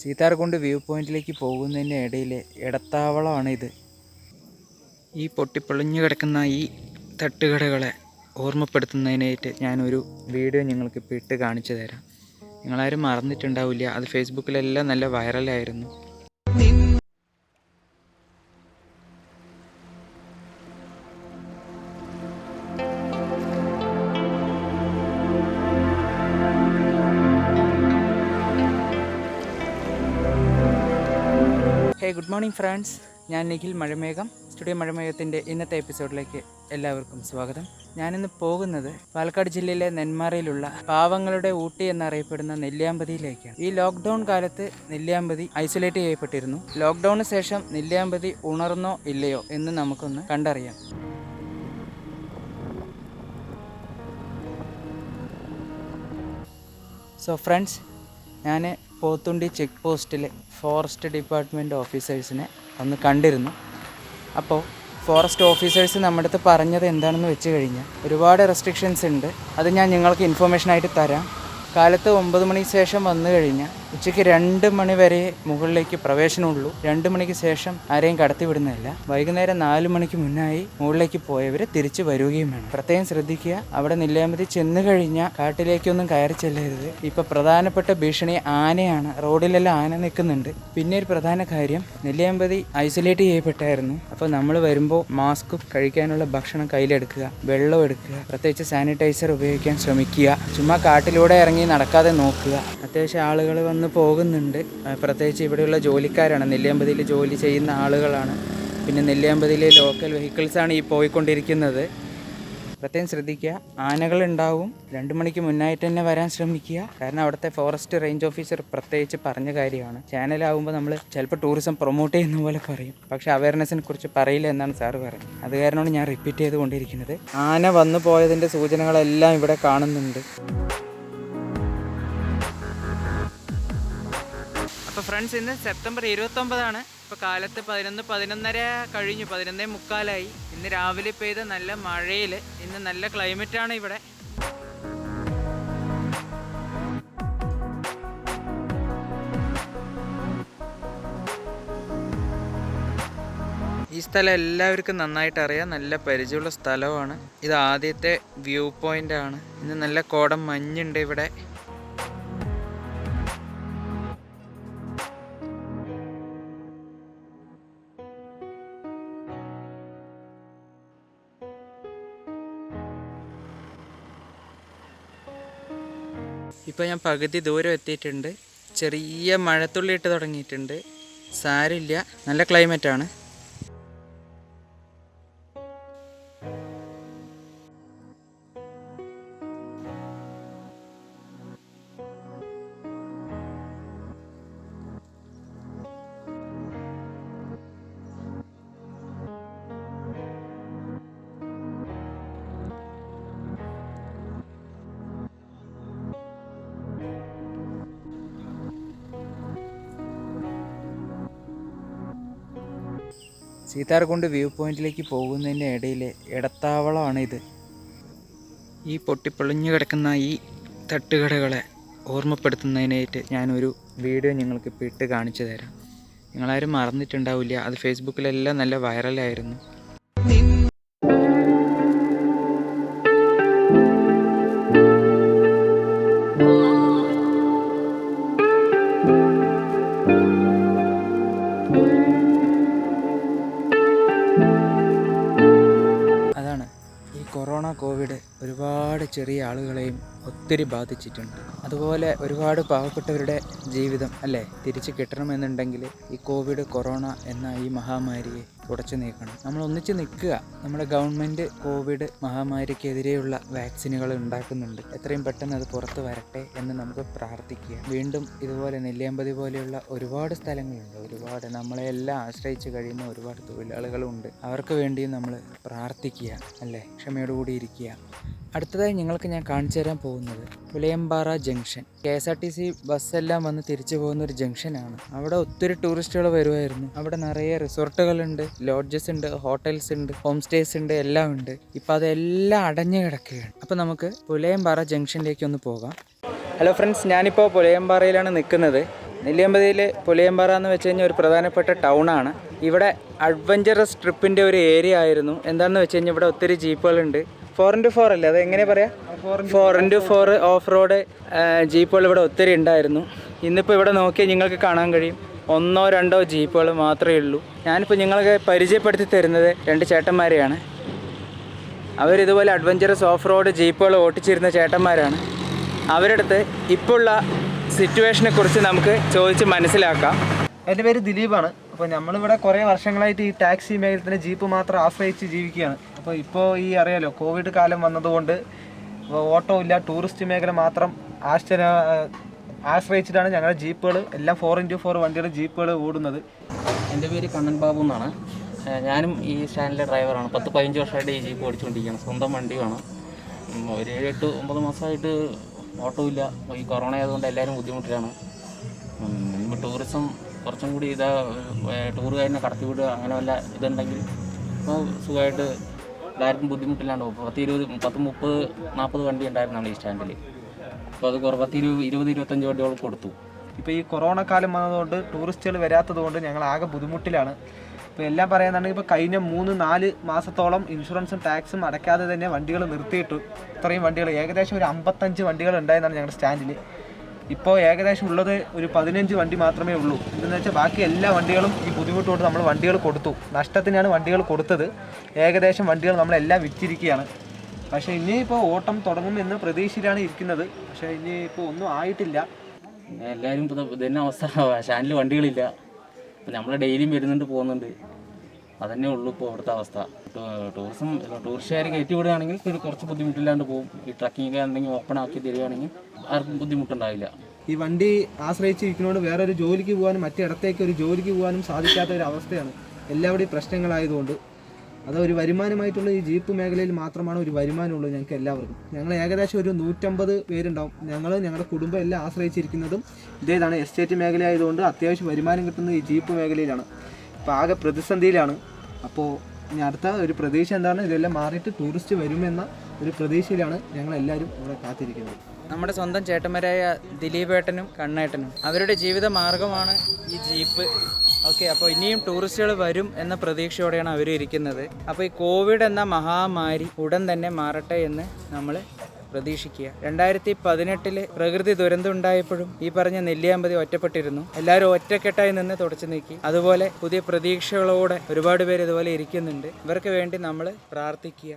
Seetharkund view പോയിന്റിലേക്ക് പോകുന്നതിൻ്റെ ഇടയിൽ ഇടത്താവളമാണിത്. ഈ പൊട്ടിപ്പൊളിഞ്ഞു കിടക്കുന്ന ഈ തട്ടുകടകളെ ഓർമ്മപ്പെടുത്തുന്നതിനായിട്ട് ഞാനൊരു വീഡിയോ നിങ്ങൾക്കിപ്പോൾ ഇട്ട് കാണിച്ചു തരാം. നിങ്ങളാരും മറന്നിട്ടുണ്ടാവില്ല, അത് ഫേസ്ബുക്കിലെല്ലാം നല്ല വൈറലായിരുന്നു. ഗുഡ് മോർണിംഗ് ഫ്രണ്ട്സ്, ഞാൻ നിഖിൽ മഴമേഘം. സ്റ്റുഡിയോ മഴമേഘത്തിൻ്റെ ഇന്നത്തെ എപ്പിസോഡിലേക്ക് എല്ലാവർക്കും സ്വാഗതം. ഞാനിന്ന് പോകുന്നത് പാലക്കാട് ജില്ലയിലെ നെന്മാറയിലുള്ള പാവങ്ങളുടെ ഊട്ടി എന്നറിയപ്പെടുന്ന നെല്ലിയാമ്പതിയിലേക്കാണ്. ഈ ലോക്ക്ഡൗൺ കാലത്ത് നെല്ലിയാമ്പതി ഐസൊലേറ്റ് ചെയ്യപ്പെട്ടിരുന്നു. ലോക്ക്ഡൗണിന് ശേഷം നെല്ലിയാമ്പതി ഉണർന്നോ ഇല്ലയോ എന്ന് നമുക്കൊന്ന് കണ്ടറിയാം. സോ ഫ്രണ്ട്സ്, ഞാൻ പോത്തുണ്ടി ചെക്ക് പോസ്റ്റിലെ ഫോറസ്റ്റ് ഡിപ്പാർട്ട്മെൻറ്റ് ഓഫീസേഴ്സിനെ ഒന്ന് കണ്ടിരുന്നു. അപ്പോൾ ഫോറസ്റ്റ് ഓഫീസേഴ്സ് നമ്മുടെ അടുത്ത് പറഞ്ഞത് എന്താണെന്ന് വെച്ച് കഴിഞ്ഞാൽ ഒരുപാട് റെസ്ട്രിക്ഷൻസ് ഉണ്ട്. അത് ഞാൻ നിങ്ങൾക്ക് ഇൻഫർമേഷനായിട്ട് തരാം. കാലത്ത് 9 മണിക്ക് ശേഷം വന്നു കഴിഞ്ഞാൽ ഉച്ചയ്ക്ക് 2 മണി വരെ മുകളിലേക്ക് പ്രവേശനമുള്ളൂ. 2 മണിക്ക് ശേഷം ആരെയും കടത്തി വിടുന്നതല്ല. വൈകുന്നേരം 4 മണിക്ക് മുന്നായി മുകളിലേക്ക് പോയവർ തിരിച്ചു വരികയും വേണം. പ്രത്യേകം ശ്രദ്ധിക്കുക, അവിടെ നെല്ലിയാമ്പതി ചെന്ന് കഴിഞ്ഞാൽ കാട്ടിലേക്കൊന്നും കയറി ചെല്ലരുത്. ഇപ്പോൾ പ്രധാനപ്പെട്ട ഭീഷണി ആനയാണ്. റോഡിലെല്ലാം ആന നിൽക്കുന്നുണ്ട്. പിന്നെ ഒരു പ്രധാന കാര്യം, നെല്ലിയാമ്പതി ഐസൊലേറ്റ് ചെയ്യപ്പെട്ടായിരുന്നു. അപ്പോൾ നമ്മൾ വരുമ്പോൾ മാസ്കും കഴിക്കാനുള്ള ഭക്ഷണം കയ്യിലെടുക്കുക, വെള്ളം എടുക്കുക, പ്രത്യേകിച്ച് സാനിറ്റൈസർ ഉപയോഗിക്കാൻ ശ്രമിക്കുക. ചുമ്മാ കാട്ടിലൂടെ ഇറങ്ങി നടക്കാതെ നോക്കുക. അത്യാവശ്യം ആളുകൾ വന്ന് പോകുന്നുണ്ട്. പ്രത്യേകിച്ച് ഇവിടെയുള്ള ജോലിക്കാരാണ്, നെല്ലിയാമ്പതിയിൽ ജോലി ചെയ്യുന്ന ആളുകളാണ്. പിന്നെ നെല്ലിയാമ്പതിയിലെ ലോക്കൽ വെഹിക്കിൾസാണ് ഈ പോയിക്കൊണ്ടിരിക്കുന്നത്. പ്രത്യേകം ശ്രദ്ധിക്കുക, ആനകളുണ്ടാവും. 2 മണിക്ക് മുന്നായിട്ട് തന്നെ വരാൻ ശ്രമിക്കുക. കാരണം അവിടുത്തെ ഫോറസ്റ്റ് റേഞ്ച് ഓഫീസർ പ്രത്യേകിച്ച് പറഞ്ഞ കാര്യമാണ്. ചാനലാകുമ്പോൾ നമ്മൾ ചിലപ്പോൾ ടൂറിസം പ്രൊമോട്ട് ചെയ്യുന്ന പോലെ പറയും, പക്ഷേ അവയർനെസ്സിനെ കുറിച്ച് പറയില്ല എന്നാണ് സാറ് പറയുന്നത്. അത് കാരണമാണ് ഞാൻ റിപ്പീറ്റ് ചെയ്തുകൊണ്ടിരിക്കുന്നത്. ആന വന്നു പോയതിൻ്റെ സൂചനകളെല്ലാം ഇവിടെ കാണുന്നുണ്ട്. അപ്പോൾ ഫ്രണ്ട്സ്, ഇന്ന് സെപ്റ്റംബർ 29 ഇപ്പോൾ കാലത്ത് 11:30 കഴിഞ്ഞു, 11:45. ഇന്ന് രാവിലെ പെയ്ത നല്ല മഴയിൽ ഇന്ന് നല്ല ക്ലൈമറ്റാണ് ഇവിടെ. ഈ സ്ഥലം എല്ലാവർക്കും നന്നായിട്ട് അറിയാം, നല്ല പരിചയമുള്ള സ്ഥലമാണ്. ഇത് ആദ്യത്തെ വ്യൂ പോയിൻ്റ് ആണ്. ഇന്ന് നല്ല കോടം മഞ്ഞുണ്ട് ഇവിടെ. ഇപ്പോൾ ഞാൻ പകുതി ദൂരം എത്തിയിട്ടുണ്ട്. ചെറിയ മഴത്തുള്ളി ഇട്ട് തുടങ്ങിയിട്ടുണ്ട്. സാരില്ല, നല്ല ക്ലൈമറ്റാണ്. സീതാർകുണ്ട് വ്യൂ പോയിന്റിലേക്ക് പോകുന്നതിൻ്റെ ഇടയിൽ ഇടത്താവളമാണിത്. ഈ പൊട്ടിപ്പൊളിഞ്ഞു കിടക്കുന്ന ഈ തട്ടുകടകളെ ഓർമ്മപ്പെടുത്തുന്നതിനായിട്ട് ഞാനൊരു വീഡിയോ നിങ്ങൾക്കിപ്പോൾ ഇട്ട് കാണിച്ചു തരാം. നിങ്ങളാരും മറന്നിട്ടുണ്ടാവില്ല, അത് ഫേസ്ബുക്കിലെല്ലാം നല്ല വൈറലായിരുന്നു. കോവിഡ് ഒരുപാട് ചെറിയ ആളുകളെയും ഒത്തിരി ബാധിച്ചിട്ടുണ്ട്. അതുപോലെ ഒരുപാട് പാവപ്പെട്ടവരുടെ ജീവിതം തിരിച്ച് കിട്ടണമെന്നുണ്ടെങ്കിൽ ഈ കോവിഡ് കൊറോണ എന്ന ഈ മഹാമാരിയെ തുടച്ചു നീക്കണം. നമ്മൾ ഒന്നിച്ച് നിൽക്കുക. നമ്മുടെ ഗവൺമെൻറ് കോവിഡ് മഹാമാരിക്കെതിരെയുള്ള വാക്സിനുകൾ ഉണ്ടാക്കുന്നുണ്ട്. എത്രയും പെട്ടെന്ന് അത് പുറത്ത് വരട്ടെ എന്ന് നമുക്ക് പ്രാർത്ഥിക്കുക. വീണ്ടും ഇതുപോലെ നെല്ലിയാമ്പതി പോലെയുള്ള ഒരുപാട് സ്ഥലങ്ങളുണ്ട്. ഒരുപാട് നമ്മളെല്ലാം ആശ്രയിച്ച് കഴിയുന്ന ഒരുപാട് തൊഴിലാളികളുണ്ട്. അവർക്ക് വേണ്ടിയും നമ്മൾ പ്രാർത്ഥിക്കുക, ക്ഷമയോടുകൂടി ഇരിക്കുക. അടുത്തതായി നിങ്ങൾക്ക് ഞാൻ കാണിച്ചു തരാൻ പോകുന്നത് പുലയമ്പാറ ജംഗ്ഷൻ. KSRTC ബസ്സെല്ലാം വന്ന് തിരിച്ചു പോകുന്ന ഒരു ജംഗ്ഷനാണ്. അവിടെ ഒത്തിരി ടൂറിസ്റ്റുകൾ വരുമായിരുന്നു. അവിടെ നിറയെ റിസോർട്ടുകളുണ്ട്, ലോഡ്ജസ് ഉണ്ട്, ഹോട്ടൽസ് ഉണ്ട്, ഹോം സ്റ്റേസ് ഉണ്ട്, എല്ലാം ഉണ്ട്. ഇപ്പം അതെല്ലാം അടഞ്ഞു കിടക്കുകയാണ്. അപ്പോൾ നമുക്ക് പുലയമ്പാറ ജംഗ്ഷനിലേക്ക് ഒന്ന് പോകാം. ഹലോ ഫ്രണ്ട്സ്, ഞാനിപ്പോൾ പുലയമ്പാറയിലാണ് നിൽക്കുന്നത്. നെല്ലിയാമ്പതിയിൽ പുലിയമ്പാറ എന്ന് വെച്ച് കഴിഞ്ഞാൽ ഒരു പ്രധാനപ്പെട്ട ടൗണാണ്. ഇവിടെ അഡ്വഞ്ചറസ് ട്രിപ്പിൻ്റെ ഒരു ഏരിയ ആയിരുന്നു. എന്താണെന്ന് വെച്ച് കഴിഞ്ഞാൽ ഇവിടെ ഒത്തിരി ജീപ്പുകളുണ്ട്. 4x4 അല്ലേ, അത് എങ്ങനെ പറയാം, 4x4 ഓഫ് റോഡ് ജീപ്പുകൾ ഇവിടെ ഒത്തിരി ഉണ്ടായിരുന്നു. ഇന്നിപ്പോൾ ഇവിടെ നോക്കിയാൽ നിങ്ങൾക്ക് കാണാൻ കഴിയും 1-2 ജീപ്പുകൾ മാത്രമേ ഉള്ളൂ. ഞാനിപ്പോൾ നിങ്ങൾക്ക് പരിചയപ്പെടുത്തി തരുന്നത് 2 ചേട്ടന്മാരെയാണ്. അവരിതുപോലെ അഡ്വഞ്ചറസ് ഓഫ് റോഡ് ജീപ്പുകൾ ഓട്ടിച്ചിരുന്ന ചേട്ടന്മാരാണ്. അവരുടെ അടുത്ത് ഇപ്പോൾ ഉള്ള സിറ്റുവേഷനെ കുറിച്ച് നമുക്ക് ചോദിച്ച് മനസ്സിലാക്കാം. എൻ്റെ പേര് ദിലീപാണ്. അപ്പോൾ നമ്മളിവിടെ കുറേ വർഷങ്ങളായിട്ട് ഈ ടാക്സി മേഖലത്തിലെ ജീപ്പ് മാത്രം ആശ്രയിച്ച് ജീവിക്കുകയാണ്. അപ്പോൾ ഈ അറിയാലോ, കോവിഡ് കാലം വന്നതുകൊണ്ട് ഓട്ടോ ഇല്ല, ടൂറിസ്റ്റ് മേഖല മാത്രം ആശ്രയിച്ചിട്ടാണ് ഞങ്ങളുടെ ജീപ്പുകൾ എല്ലാം 4x4 വണ്ടിയുടെ ജീപ്പുകൾ ഓടുന്നത്. എൻ്റെ പേര് കണ്ണൻ ബാബു എന്നാണ്. ഞാനും ഈ സ്റ്റാൻഡിലെ ഡ്രൈവറാണ്. 10-15 വർഷമായിട്ട് ഈ ജീപ്പ് ഓടിച്ചുകൊണ്ടിരിക്കുകയാണ്. സ്വന്തം വണ്ടിയാണ്. ഒരു 7-8-9 മാസമായിട്ട് ഓട്ടോ ഇല്ല. ഈ കൊറോണ ആയതുകൊണ്ട് എല്ലാവരും ബുദ്ധിമുട്ടിലാണ്. ഇപ്പോൾ ടൂറിസം കുറച്ചും കൂടി ടൂറുകാരനെ കടത്തിവിടുക അങ്ങനെ വല്ല ഇതുണ്ടെങ്കിൽ ഇപ്പോൾ സുഖമായിട്ട് എല്ലാവർക്കും ബുദ്ധിമുട്ടില്ലാണ്ട് പോകും. 10-20-30-40 വണ്ടി ഉണ്ടായിരുന്നാണ് ഈ സ്റ്റാൻഡിൽ. അപ്പോൾ അത് 10-20-25 വണ്ടികൾ കൊടുത്തു. ഇപ്പോൾ ഈ കൊറോണ കാലം വന്നതുകൊണ്ട് ടൂറിസ്റ്റുകൾ വരാത്തത് കൊണ്ട് ഞങ്ങൾ ആകെ ബുദ്ധിമുട്ടിലാണ്. ഇപ്പോൾ എല്ലാം പറയുന്നുണ്ടെങ്കിൽ ഇപ്പോൾ കഴിഞ്ഞ 3-4 മാസത്തോളം ഇൻഷുറൻസും ടാക്സും അടയ്ക്കാതെ തന്നെ വണ്ടികൾ നിർത്തിയിട്ടു. ഇത്രയും വണ്ടികൾ ഏകദേശം ഒരു 55 വണ്ടികൾ ഉണ്ടായിരുന്നാണ് ഞങ്ങളുടെ സ്റ്റാൻഡിൽ. ഇപ്പോൾ ഏകദേശം ഉള്ളത് ഒരു 15 വണ്ടി മാത്രമേ ഉള്ളൂ. എന്തെന്ന് വെച്ചാൽ ബാക്കി എല്ലാ വണ്ടികളും ഈ ബുദ്ധിമുട്ടുകൊണ്ട് നമ്മൾ വണ്ടികൾ കൊടുത്തു. നഷ്ടത്തിനാണ് വണ്ടികൾ കൊടുത്തത്. ഏകദേശം വണ്ടികൾ നമ്മളെല്ലാം വിറ്റിരിക്കുകയാണ്. പക്ഷേ ഇനിയിപ്പോൾ ഓട്ടം തുടങ്ങുമെന്ന് പ്രതീക്ഷയിലാണ് ഇരിക്കുന്നത്. പക്ഷേ ഇനിയിപ്പോൾ ഒന്നും ആയിട്ടില്ല. എല്ലാവരും ഇപ്പോൾ ഇതന്നെ അവസ്ഥ. സ്റ്റാൻഡിൽ വണ്ടികളില്ല. അപ്പോൾ നമ്മൾ ഡെയിലിയും വരുന്നുണ്ട് പോകുന്നുണ്ട്. അതന്നെ ഉള്ളൂ ഇപ്പോൾ ഇവിടുത്തെ അവസ്ഥ. ടൂറിസ്റ്റുകാർ കയറ്റി വിടുകയാണെങ്കിൽ കുറച്ച് ബുദ്ധിമുട്ടില്ലാണ്ട് പോകും. ഈ ട്രക്കിംഗ് ഉണ്ടെങ്കിൽ ഓപ്പൺ ആക്കി തരികയാണെങ്കിൽ ആർക്കും ബുദ്ധിമുട്ടുണ്ടാവില്ല. ഈ വണ്ടി ആശ്രയിച്ചിരിക്കുന്നതുകൊണ്ട് വേറൊരു ജോലിക്ക് പോകാനും മറ്റിടത്തേക്ക് ഒരു ജോലിക്ക് പോകാനും സാധിക്കാത്ത ഒരു അവസ്ഥയാണ്. എല്ലാവരുടെയും പ്രശ്നങ്ങളായതുകൊണ്ട് അത് ഒരു വരുമാനമായിട്ടുള്ള ഈ ജീപ്പ് മേഖലയിൽ മാത്രമാണ് ഒരു വരുമാനമുള്ളത് ഞങ്ങൾക്ക് എല്ലാവർക്കും. ഞങ്ങൾ ഏകദേശം ഒരു 150 പേരുണ്ടാവും. ഞങ്ങളുടെ കുടുംബം എല്ലാം ആശ്രയിച്ചിരിക്കുന്നതും ഇതാണ് എസ്റ്റേറ്റ് മേഖല ആയതുകൊണ്ട് അത്യാവശ്യം വരുമാനം കിട്ടുന്നത് ഈ ജീപ്പ് മേഖലയിലാണ്. ഇപ്പോൾ ആകെ പ്രതിസന്ധിയിലാണ്. അപ്പോൾ ഇനി അടുത്ത ഒരു പ്രതീക്ഷ എന്താണ്, ഇതെല്ലാം മാറിയിട്ട് ടൂറിസ്റ്റ് വരുമെന്ന ഒരു പ്രതീക്ഷയിലാണ് ഞങ്ങളെല്ലാവരും ഇവിടെ കാത്തിരിക്കുന്നത്. നമ്മുടെ സ്വന്തം ചേട്ടന്മാരായ ദിലീപേട്ടനും കണ്ണേട്ടനും അവരുടെ ജീവിത മാർഗമാണ് ഈ ജീപ്പ്. ഓക്കെ, അപ്പോൾ ഇനിയും ടൂറിസ്റ്റുകൾ വരും എന്ന പ്രതീക്ഷയോടെയാണ് അവർ ഇരിക്കുന്നത്. അപ്പോൾ ഈ കോവിഡ് എന്ന മഹാമാരി ഉടൻ തന്നെ മാറട്ടെ എന്ന് നമ്മൾ പ്രതീക്ഷിക്കുക. 2018 പ്രകൃതി ദുരന്തം ഉണ്ടായപ്പോഴും ഈ പറഞ്ഞ നെല്ലിയാമ്പതി ഒറ്റപ്പെട്ടിരുന്നു. എല്ലാവരും ഒറ്റക്കെട്ടായി നിന്ന് തുടച്ചു നീക്കി. അതുപോലെ പുതിയ പ്രതീക്ഷകളോടെ ഒരുപാട് പേര് ഇതുപോലെ ഇരിക്കുന്നുണ്ട്. ഇവർക്ക് വേണ്ടി നമ്മൾ പ്രാർത്ഥിക്കുക.